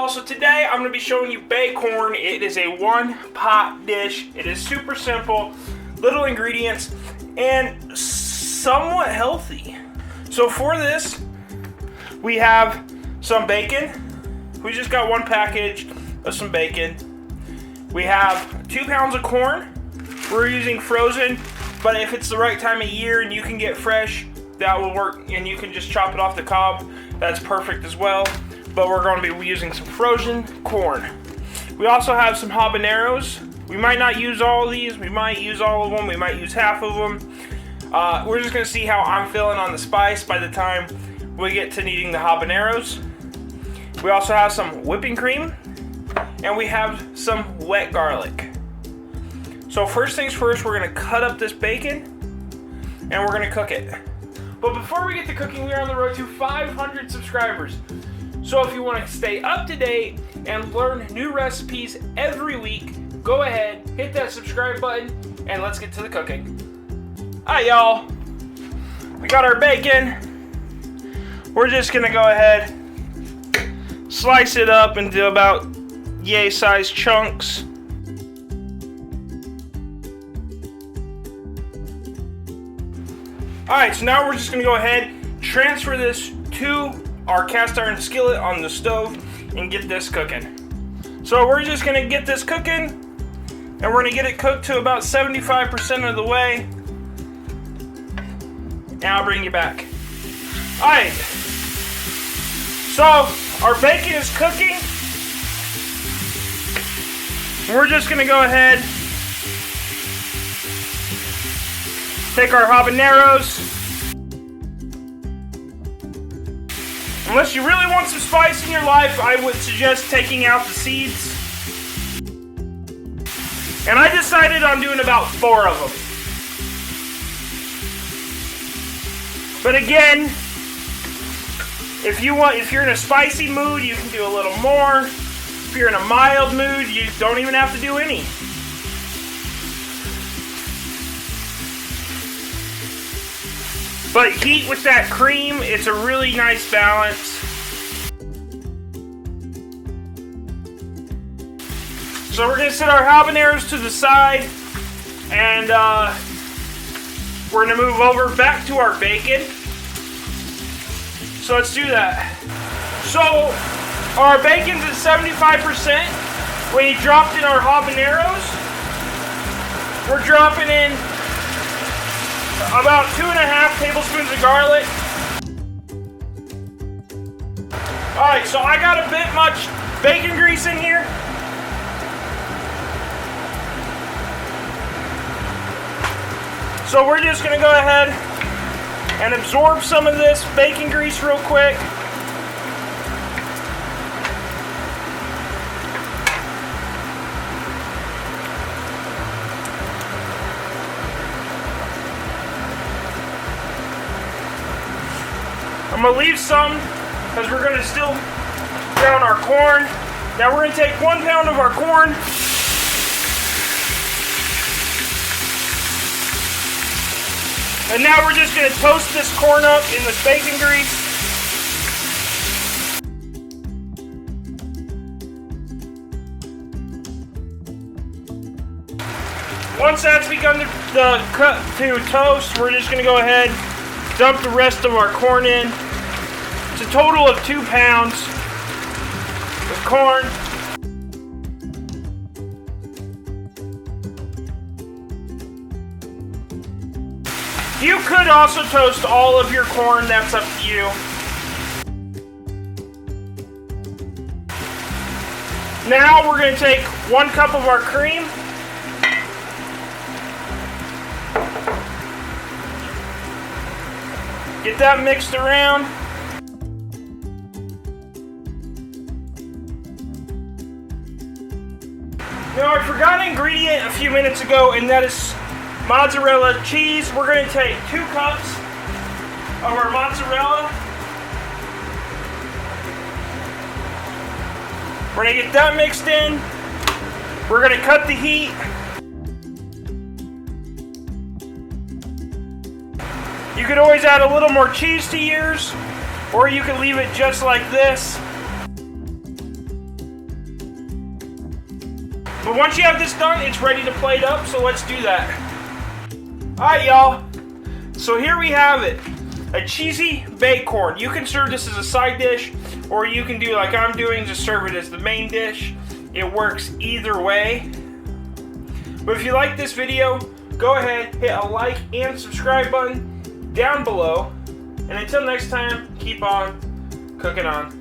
y'all, so today I'm going to be showing you bacon. It is a one-pot dish. It is super simple, little ingredients, and somewhat healthy. So for this, we have some bacon. We just got one package of some bacon. We have 2 pounds of corn. We're using frozen, but if it's the right time of year and you can get fresh, that will work, and you can just chop it off the cob. That's perfect as well. But we're going to be using some frozen corn. We also have some habaneros. We might not use all of these. We might use all of them. We might use half of them. We're just going to see how I'm feeling on the spice by the time we get to needing the habaneros. We also have some whipping cream, and we have some wet garlic. So first things first, we're going to cut up this bacon, and we're going to cook it. But before we get to cooking, we are on the road to 500 subscribers. So if you want to stay up to date and learn new recipes every week, go ahead, hit that subscribe button, and let's get to the cooking. Alright, y'all. We got our bacon. We're just going to go ahead, slice it up into about yay-sized chunks. Alright, so now we're just going to go ahead, transfer this to our cast iron skillet on the stove and get this cooking. So we're just going to get this cooking, and we're going to get it cooked to about 75% of the way. And I'll bring you back. Alright, so our bacon is cooking. We're just going to go ahead, take our habaneros. Unless you really want some spice in your life, I would suggest taking out the seeds. And I decided on doing about 4 of them. But again, if you're in a spicy mood, you can do a little more. If you're in a mild mood, you don't even have to do any. But heat with that cream, it's a really nice balance. So we're going to set our habaneros to the side, and we're going to move over back to our bacon. So let's do that. So our bacon's at 75%. We dropped in our habaneros. We're dropping in about 2.5 tablespoons of garlic. Alright, so I got a bit much bacon grease in here. So we're just going to go ahead and absorb some of this bacon grease real quick. I'm going to leave some because we're going to still brown our corn. Now we're going to take 1 pound of our corn, and now we're just going to toast this corn up in this bacon grease. Once that's begun to toast, we're just going to go ahead, dump the rest of our corn in. It's a total of 2 pounds of corn. You could also toast all of your corn, that's up to you. Now we're going to take 1 cup of our cream. Get that mixed around. Now I forgot an ingredient a few minutes ago, and that is mozzarella cheese. We're going to take 2 cups of our mozzarella. We're going to get that mixed in. We're going to cut the heat. You could always add a little more cheese to yours, or you can leave it just like this. But once you have this done, it's ready to plate up, so let's do that. Alright, y'all. So here we have it. A cheesy baked corn. You can serve this as a side dish, or you can do like I'm doing, just serve it as the main dish. It works either way. But if you like this video, go ahead, hit a like and subscribe button down below. And until next time, keep on cooking on.